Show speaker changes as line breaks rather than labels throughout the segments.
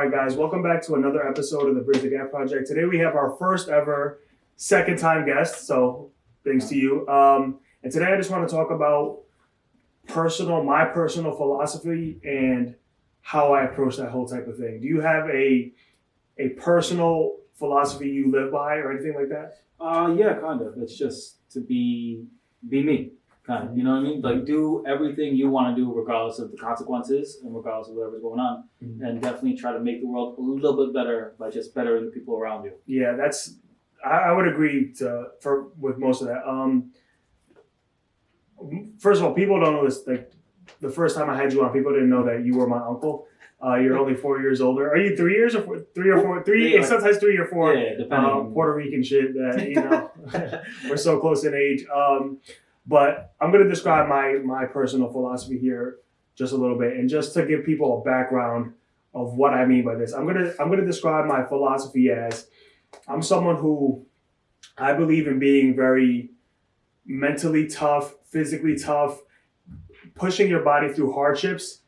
right, guys, welcome back to another episode of the Bridge the Gap Project. Today we have our first ever second time guest, so thanks to you. And today I just want to talk about my personal philosophy and how I approach that whole type of thing. Do you have a personal philosophy you live by or anything like that?
Yeah, kind of. It's just to be me, kind of. You know what I mean? Like, do everything you want to do regardless of the consequences and regardless of whatever's going on. Mm-hmm. And definitely try to make the world a little bit better by just bettering the people around you.
Yeah, I would agree with most of that. First of all, people don't know this. Like, the first time I had you on, people didn't know that you were my uncle. You're only 4 years older. Are you 3 years or 3 or 4? 3, yeah, sometimes 3 or 4.
Yeah, depending.
Puerto Rican shit that, we're so close in age. But I'm going to describe my personal philosophy here just a little bit, and just to give people a background of what I mean by this. I'm going to describe my philosophy as I'm someone who I believe in being very mentally tough, physically tough, pushing your body through hardships,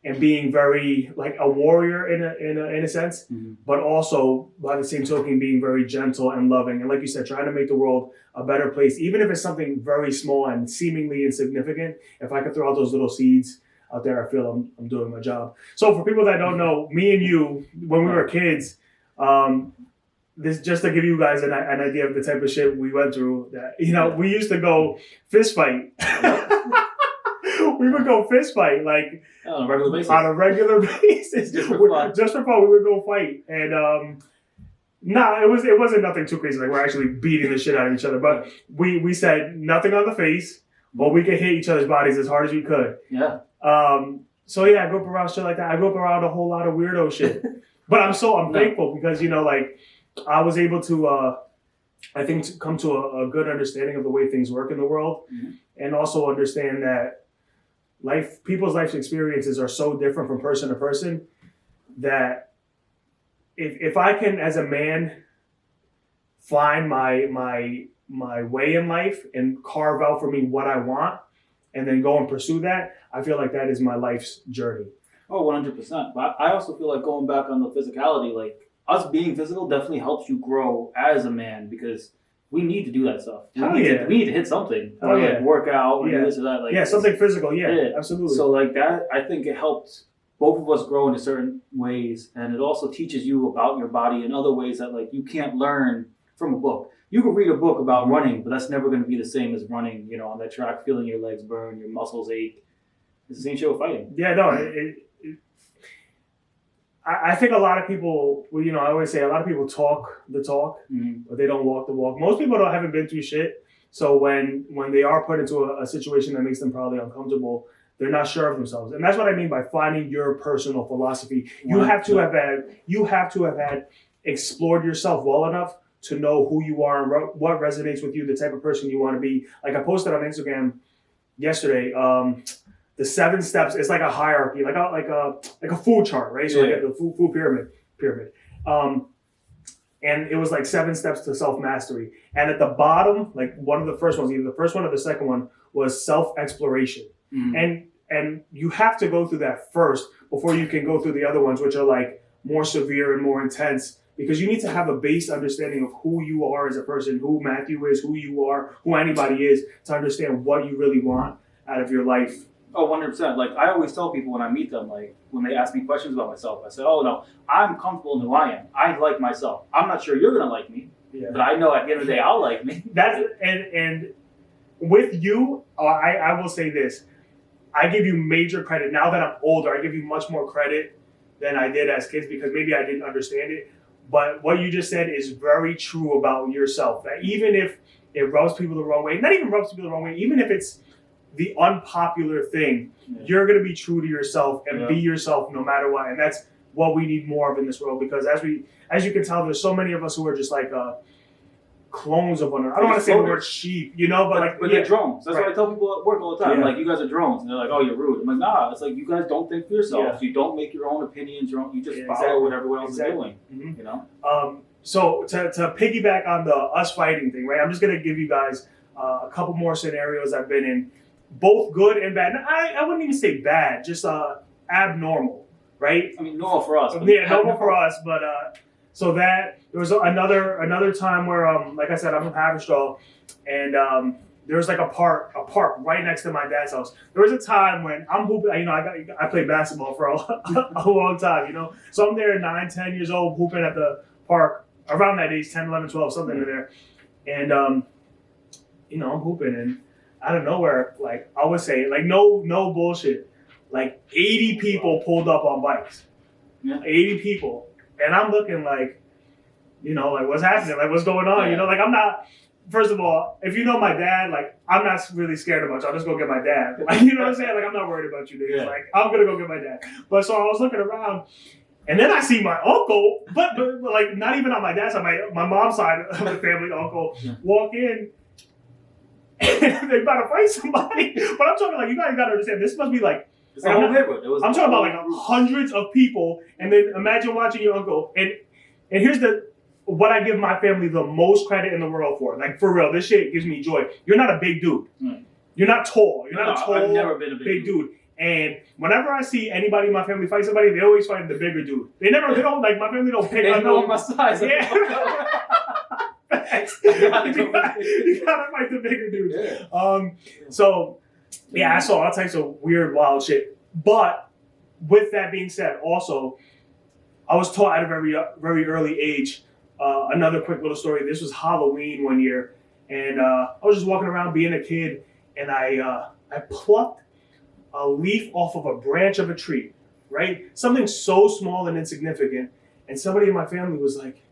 and being very like a warrior in a sense, mm-hmm. but also by the same token being very gentle and loving, and like you said, trying to make the world a better place, even if it's something very small and seemingly insignificant. If I could throw out those little seeds out there, I feel I'm doing my job. So for people that don't know, me and you, when we were kids, this just to give you guys an idea of the type of shit we went through. That we used to go fist fight. We would go fist fight like
on a regular basis.
Just for fun, we would go fight, and it wasn't nothing too crazy. Like, we're actually beating the shit out of each other, but we said nothing on the face, but we could hit each other's bodies as hard as we could.
Yeah.
So yeah, I grew up around shit like that. I grew up around a whole lot of weirdo shit, but I'm thankful because like I was able to I think to come to a good understanding of the way things work in the world, mm-hmm. and also understand that people's life experiences are so different from person to person that if I can, as a man, find my way in life and carve out for me what I want and then go and pursue that, I feel like that is my life's journey.
Oh, 100%. But I also feel like, going back on the physicality, like, us being physical definitely helps you grow as a man, because we need to do that stuff. We need to hit something. Like work out or this or that. Like,
something physical. Yeah, absolutely.
So like that, I think it helped both of us grow in certain ways, and it also teaches you about your body in other ways that like you can't learn from a book. You can read a book about running, but that's never going to be the same as running, on that track, feeling your legs burn, your muscles ache. It's the same shit with fighting.
Yeah, no, I think a lot of people, I always say a lot of people talk the talk, mm-hmm. but they don't walk the walk. Most people haven't been through shit. So when they are put into a situation that makes them probably uncomfortable, they're not sure of themselves. And that's what I mean by finding your personal philosophy. You have to have had explored yourself well enough to know who you are and what resonates with you, the type of person you want to be. Like, I posted on Instagram yesterday, the 7 steps. It's like a hierarchy, like a food chart, right? So like the food pyramid. And it was like 7 steps to self-mastery. And at the bottom, like one of the first ones, either the first one or the second one, was self-exploration. Mm-hmm. And you have to go through that first before you can go through the other ones, which are like more severe and more intense, because you need to have a base understanding of who you are as a person, who Matthew is, who you are, who anybody is, to understand what you really want out of your life.
Oh, 100%. Like, I always tell people when I meet them, like, when they ask me questions about myself, I say, oh, no, I'm comfortable in who I am. I like myself. I'm not sure you're going to like me, but I know at the end of the day, I'll like me.
And with you, I will say this. I give you major credit. Now that I'm older, I give you much more credit than I did as kids, because maybe I didn't understand it. But what you just said is very true about yourself. That even if it rubs people the wrong way, not even rubs people the wrong way, even if it's the unpopular thing, you're going to be true to yourself and be yourself no matter what. And that's what we need more of in this world, because as you can tell, there's so many of us who are just like clones of one another. I don't want to say the word sheep, but
they're drones. That's what I tell people at work all the time. Like, you guys are drones, and they're like, oh, you're rude. I'm like, nah. It's like, you guys don't think for yourselves. You don't make your own opinions. You just follow what everyone else is doing. Mm-hmm.
So to piggyback on the us fighting thing, right? I'm just gonna give you guys a couple more scenarios I've been in, both good and bad. I wouldn't even say bad, just abnormal. right?
I mean, normal for us. But
Yeah, normal for us, but so that there was another time where like I said, I'm from Haverstraw, and there was like a park right next to my dad's house. There was a time when I'm hooping, you know, I played basketball for a long time, you know, so I'm there 9, 10 years old hooping at the park around that age, 10, 11, 12, something in there, and you know, I'm hooping, and out of nowhere, like I would say, like no bullshit, like 80 people pulled up on bikes.
Yeah.
80 people. And I'm looking like, you know, like what's happening? Like what's going on?
Yeah.
You know, like I'm not, first of all, if you know my dad, like I'm not really scared of much. I'll just go get my dad. Like, you know what I'm saying? Like I'm not worried about you niggas.
Yeah.
Like I'm gonna go get my dad. But so I was looking around and then I see my uncle, but like not even on my dad's side, my mom's side of the family uncle walk in and they about to fight somebody. But I'm talking like, you guys gotta understand, this must be like,
it's a whole neighborhood.
I'm talking about like hundreds of people, and then imagine watching your uncle. And here's what I give my family the most credit in the world for. Like for real, this shit gives me joy. You're not a big dude. You're not tall. You're not a tall,
I've never been a big
dude. And whenever I see anybody in my family fight somebody, they always fight the bigger dude. They don't like my family don't pick.
They know my size.
Yeah. You gotta fight the bigger dude.
Yeah.
So yeah, I saw all types of weird, wild shit. But with that being said, also, I was taught at a very early age. Another quick little story. This was Halloween one year, and I was just walking around being a kid, and I plucked a leaf off of a branch of a tree, right? Something so small and insignificant. And somebody in my family was like,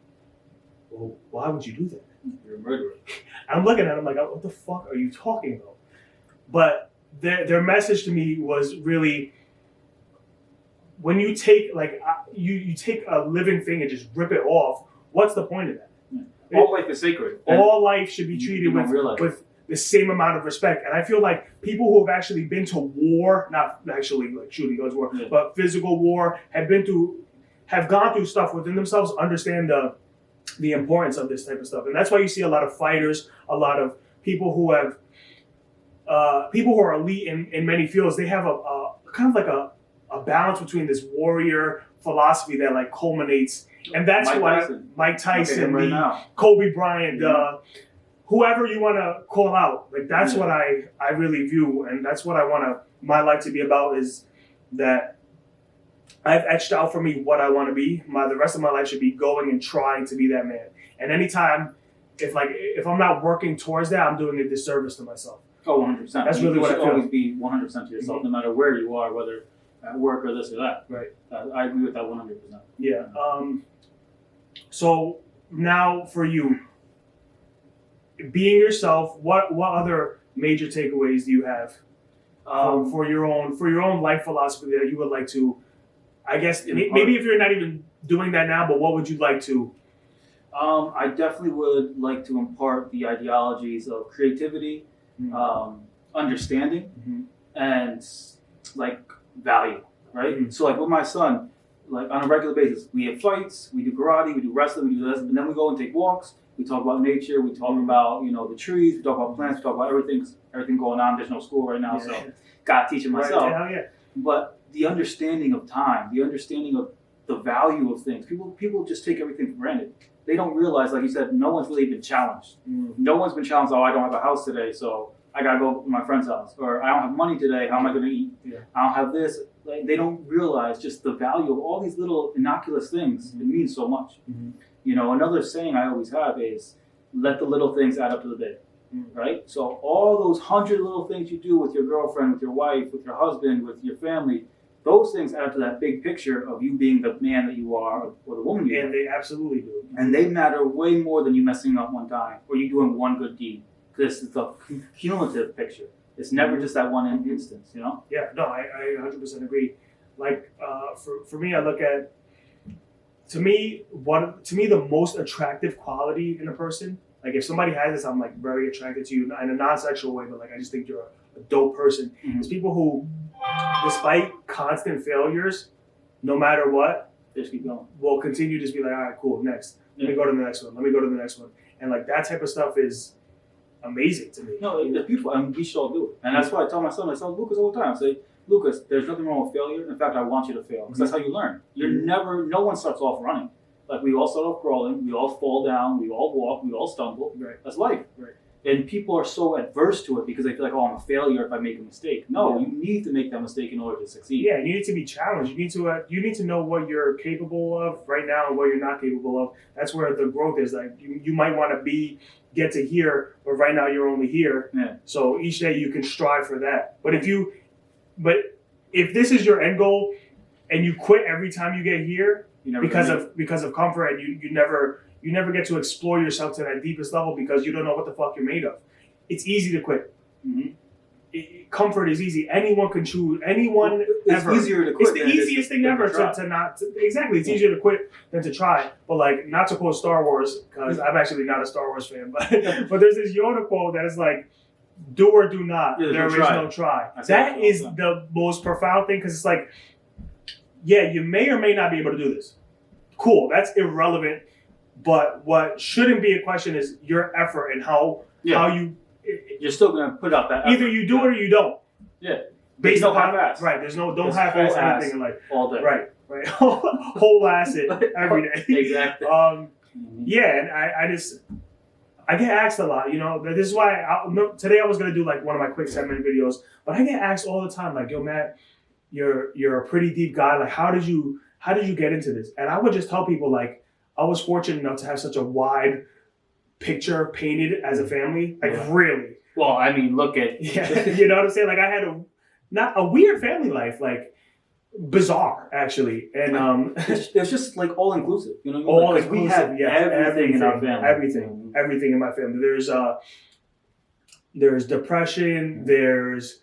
"Well, why would you do that?
You're a murderer."
I'm looking at him like, "What the fuck are you talking about?" But their message to me was really, when you take you take a living thing and just rip it off, what's the point of that?
All life is sacred.
All life should be treated with the same amount of respect. And I feel like people who have actually been to war, not actually like shooting guns war, but physical war, have gone through stuff within themselves, understand the importance of this type of stuff. And that's why you see a lot of fighters, a lot of people who have people who are elite in many fields. They have a kind of like a balance between this warrior philosophy that like culminates, and that's Mike Tyson, Kobe Bryant, whoever you want to call out. Like that's what I really view, and that's what I want my life to be about, is that I've etched out for me what I want to be. The rest of my life should be going and trying to be that man. And anytime, if I'm not working towards that, I'm doing a disservice to myself.
Oh, 100%.
That's really what I feel.
You should always be 100% to yourself, no matter where you are, whether at work or this or that.
Right.
I agree with that 100%.
Yeah. So now for you, being yourself, what other major takeaways do you have for your own life philosophy that you would like to, I guess, maybe if you're not even doing that now, but what would you like to?
I definitely would like to impart the ideologies of creativity, understanding, and like value, right? So like with my son, like on a regular basis, we have fights, we do karate, we do wrestling, we do this, and then we go and take walks. We talk about nature, we talk about, the trees, we talk about plants, we talk about everything going on. There's no school right now, so gotta teach it myself.
Right, yeah.
But the understanding of time, the understanding of the value of things, people just take everything for granted. They don't realize, like you said, no one's really been challenged. No one's been challenged, I don't have a house today, so I gotta go to my friend's house. Or I don't have money today, how am I gonna eat? I don't have this. Like, they don't realize just the value of all these little innocuous things. It means so much. Another saying I always have is, let the little things add up to the big, right? So all those 100 little things you do with your girlfriend, with your wife, with your husband, with your family, those things add up to that big picture of you being the man that you are, or the woman you are.
And they absolutely do.
And they matter way more than you messing up one time or you doing one good deed. Because it's a cumulative picture. It's never just that one instance,
Yeah, no, I 100% agree. Like, for me, I look at, to me, the most attractive quality in a person, like if somebody has this, I'm like very attracted to you in a non-sexual way, but like I just think you're a dope person. It's people who, despite constant failures, no matter what,
just keep going.
Will continue to just be like, all right, cool, next. Let me go to the next one. Let me go to the next one. And like that type of stuff is amazing to me.
No, it's beautiful, and we should all do it. And that's why I tell my son, I tell Lucas all the time, I say, Lucas, there's nothing wrong with failure. In fact, I want you to fail because that's how you learn. No one starts off running. Like we all start off crawling, we all fall down, we all walk, we all stumble.
Right.
That's life.
Right.
And people are so adverse to it because they feel like, oh, I'm a failure if I make a mistake. No, you need to make that mistake in order to succeed.
Yeah, you need to be challenged. You need to know what you're capable of right now and what you're not capable of. That's where the growth is. Like you might want to get to here, but right now you're only here.
Yeah.
So each day you can strive for that. But if this is your end goal and you quit every time you get here because of comfort, and you never get to explore yourself to that deepest level because you don't know what the fuck you're made of. It's easy to quit. Comfort is easy. Anyone can choose. Anyone
it's
ever.
easier to quit.
It's the easiest thing ever to not. Exactly. It's easier to quit than to try. But like, not to quote Star Wars, because I'm actually not a Star Wars fan, but there's this Yoda quote that is like, do or do not. There is no try. That is the most profound thing, because it's like, yeah, you may or may not be able to do this. Cool. That's irrelevant. But what shouldn't be a question is your effort and how you.
You're still going to put out that effort.
Either you do it or you don't.
Yeah.
Based on
half-ass.
Right. Don't half-ass anything in life.
All day.
Right. Whole ass it every day.
Exactly.
Yeah, and I get asked a lot. This is why today I was gonna do like one of my quick 7-minute videos, but I get asked all the time, like, yo, Matt, you're a pretty deep guy. Like, how did you get into this? And I would just tell people, like, I was fortunate enough to have such a wide picture painted as a family. Like, really.
Well, I mean, look at
you know what I'm saying? Like, I had not a weird family life, like bizarre actually, and
it's just like all inclusive. You know,
all inclusive.
We have everything in our family.
Everything in my family. There's depression. There's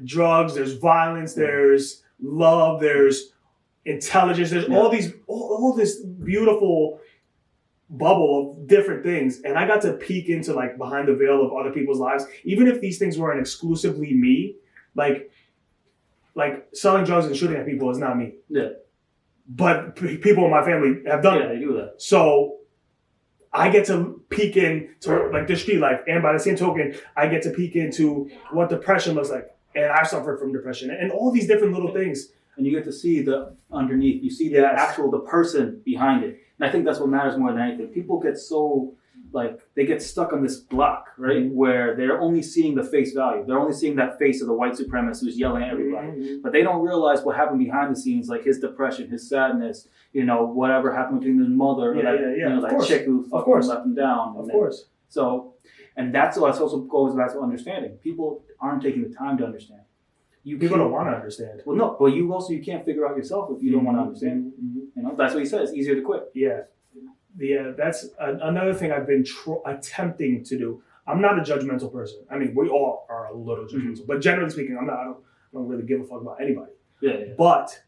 drugs. There's violence. There's love. There's intelligence. There's all this beautiful bubble of different things, and I got to peek into like behind the veil of other people's lives, even if these things weren't exclusively me. Like selling drugs and shooting at people is not me.
Yeah.
But people in my family have done it.
Yeah, they do that.
So I get to peek into like the street life, and by the same token, I get to peek into what depression looks like, and I've suffered from depression, and all these different little things.
And you get to see the underneath. You see the person behind it. And I think that's what matters more than anything. People get so, like, they get stuck on this block, right? Mm-hmm. Where they're only seeing the face value. They're only seeing that face of the white supremacist who's yelling at everybody. Mm-hmm. But they don't realize what happened behind the scenes, like his depression, his sadness, whatever happened between his mother, that chick who fucking left him down.
Of course.
So, and that's also goes back to understanding. People aren't taking the time to understand.
People don't want to understand.
Well, no, but you can't figure out yourself if you don't want to understand. Mm-hmm. That's what he says. It's easier to quit.
Yeah. That's another thing I've been attempting to do. I'm not a judgmental person. I mean, we all are a little judgmental, but generally speaking, I don't really give a fuck about anybody.
Yeah.
But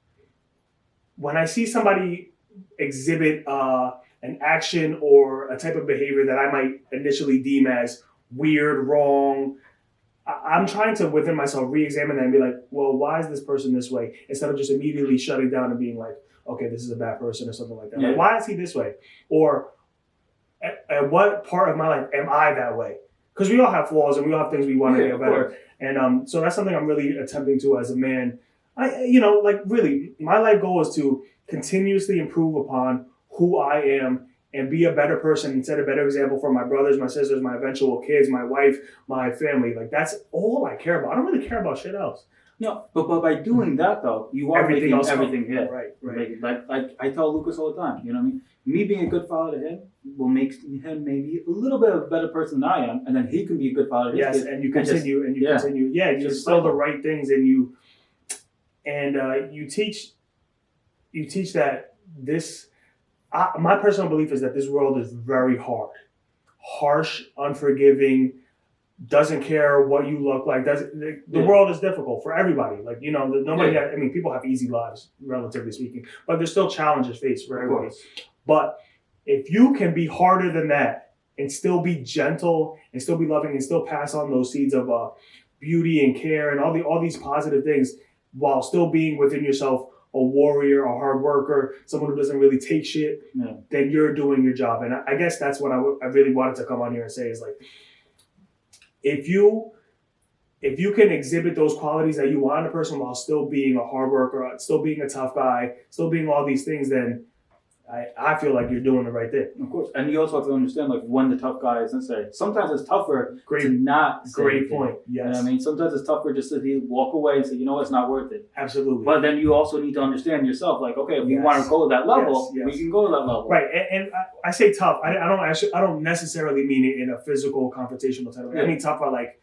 when I see somebody exhibit an action or a type of behavior that I might initially deem as weird, wrong, I'm trying to, within myself, re-examine that and be like, well, why is this person this way? Instead of just immediately shutting down and being like, okay, this is a bad person or something like that.
Yeah.
Like, why is he this way? Or at what part of my life am I that way? Because we all have flaws and we all have things we want to get better. And so that's something I'm really attempting to as a man. Really, my life goal is to continuously improve upon who I am and be a better person and set a better example for my brothers, my sisters, my eventual kids, my wife, my family. Like, that's all I care about. I don't really care about shit else.
No, but by doing that, though, you are making everything hit.
Right.
Like I tell Lucas all the time, you know what I mean? Me being a good father to him will make him maybe a little bit of a better person than I am, and then he can be a good father to his kids.
And you continue, continue. Yeah, you instill the right things, and you teach that this. My personal belief is that this world is very hard, harsh, unforgiving, doesn't care what you look like. The world is difficult for everybody. Like, people have easy lives, relatively speaking, but there's still challenges faced for everybody. But if you can be harder than that and still be gentle and still be loving and still pass on those seeds of beauty and care and all these positive things while still being within yourself a warrior, a hard worker, someone who doesn't really take shit, then you're doing your job. And I guess that's what I really wanted to come on here and say is like, if if you can exhibit those qualities that you want in a person while still being a hard worker, still being a tough guy, still being all these things, then I feel like you're doing the right thing.
Of course. And you also have to understand like when the tough guy is necessary. Sometimes it's tougher to not say
Great
anything.
point. Yes.
You know what I mean? Sometimes it's tougher just to walk away and say, you know what, it's not worth it.
Absolutely.
But then you also need to understand yourself, like, okay, if you want to go to that level,
Yes.
we can go to that level.
Right. And I say tough. I don't necessarily mean it in a physical confrontational type of way. I mean tough are like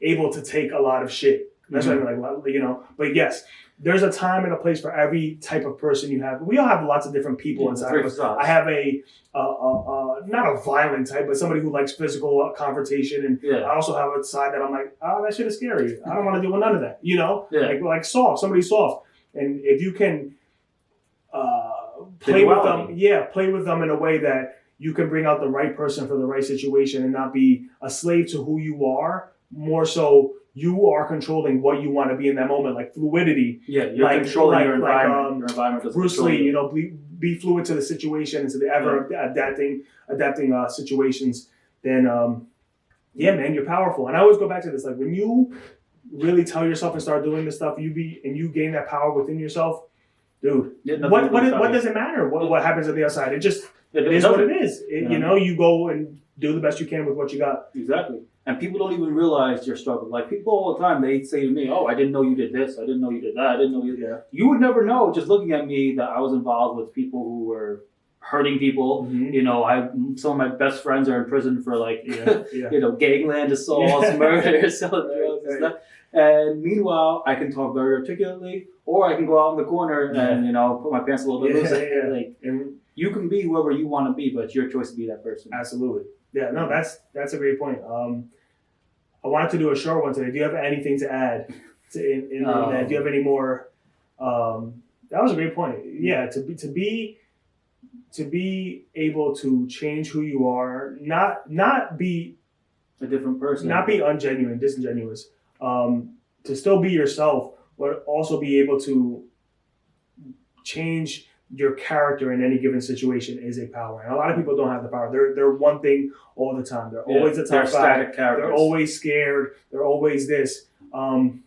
able to take a lot of shit. That's what I mean, like, you know. But yes, there's a time and a place for every type of person you have. We all have lots of different people inside of us. I have a not a violent type, but somebody who likes physical confrontation, and I also have a side that I'm like, oh, that shit is scary. I don't want to deal with none of that. You know, like soft. Somebody's soft, and if you can play with them, play with them in a way that you can bring out the right person for the right situation, and not be a slave to who you are. More so, you are controlling what you want to be in that moment, like fluidity. Yeah, you're controlling your environment. Your environment doesn't Bruce Lee, you know, be fluid to the situation and to the ever adapting situations. Then, man, you're powerful. And I always go back to this, like when you really tell yourself and start doing this stuff, you gain that power within yourself, dude. What does it matter? What happens on the outside? It is what it is. You know, you go and do the best you can with what you got. Exactly. And people don't even realize your struggle. Like people all the time, they say to me, "Oh, I didn't know you did this. I didn't know you did that. I didn't know you." Yeah. You would never know just looking at me that I was involved with people who were hurting people. Mm-hmm. You know, some of my best friends are in prison for like, you know, gangland assaults, murders, selling drugs and stuff. And meanwhile, I can talk very articulately, or I can go out in the corner and, you know, put my pants a little bit loose. Like, you can be whoever you want to be, but it's your choice to be that person. Absolutely. Yeah, no, that's a great point. I wanted to do a short one today. Do you have anything to add in that? Do you have any more? That was a great point. Yeah, to be able to change who you are, not be a different person, not be ungenuine, disingenuous. To still be yourself, but also be able to change your character in any given situation is a power. And a lot of people don't have the power. They're one thing all the time. They're always a tough guy. They're always scared. They're always this. And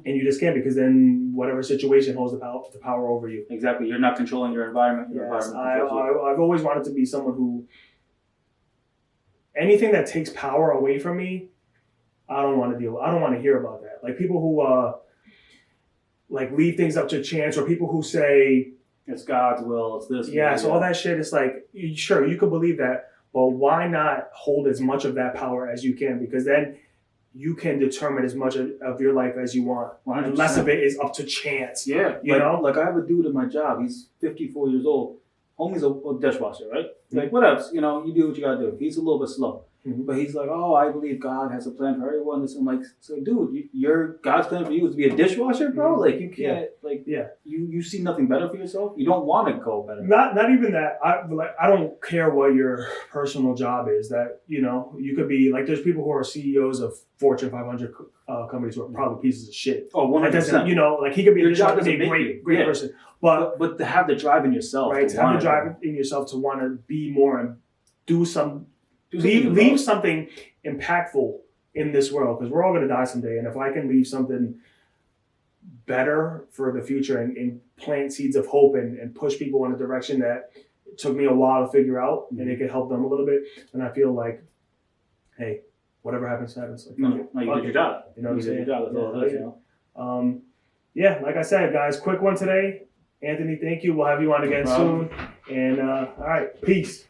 you just can't, because then whatever situation holds the power over you. Exactly. You're not controlling your environment. I've always wanted to be someone who, anything that takes power away from me, I don't want to deal with. I don't want to hear about that. Like people who like leave things up to chance, or people who say it's God's will, it's this. Yeah, so all that shit is like, sure, you can believe that, but why not hold as much of that power as you can? Because then you can determine as much of your life as you want. 100%. And less of it is up to chance. Yeah, you know? Like I have a dude at my job, he's 54 years old. Homie's a dishwasher, right? Mm-hmm. Like, what else? You know, you do what you gotta do. He's a little bit slow. Mm-hmm. But he's like, oh, I believe God has a plan for everyone. I'm like, so dude, God's plan for you is to be a dishwasher, bro? Mm-hmm. Like you can't, you see nothing better for yourself? You don't want to go better. Not even that. I don't care what your personal job is. That, you know, you could be, like, there's people who are CEOs of Fortune 500 companies who are probably pieces of shit. Oh, 100%. You know, like he could be a great person. But to have the drive in yourself. Right, to have the drive in yourself to want to be more and do some... Leave something impactful in this world, because we're all going to die someday. And if I can leave something better for the future and plant seeds of hope and push people in a direction that it took me a while to figure out, and it could help them a little bit, then I feel like, hey, whatever happens, happens. Like, you did your job. You know what I'm saying? You did your job. That's all it is, you know? Yeah, like I said, guys, quick one today. Anthony, thank you. We'll have you on again soon. And all right, peace.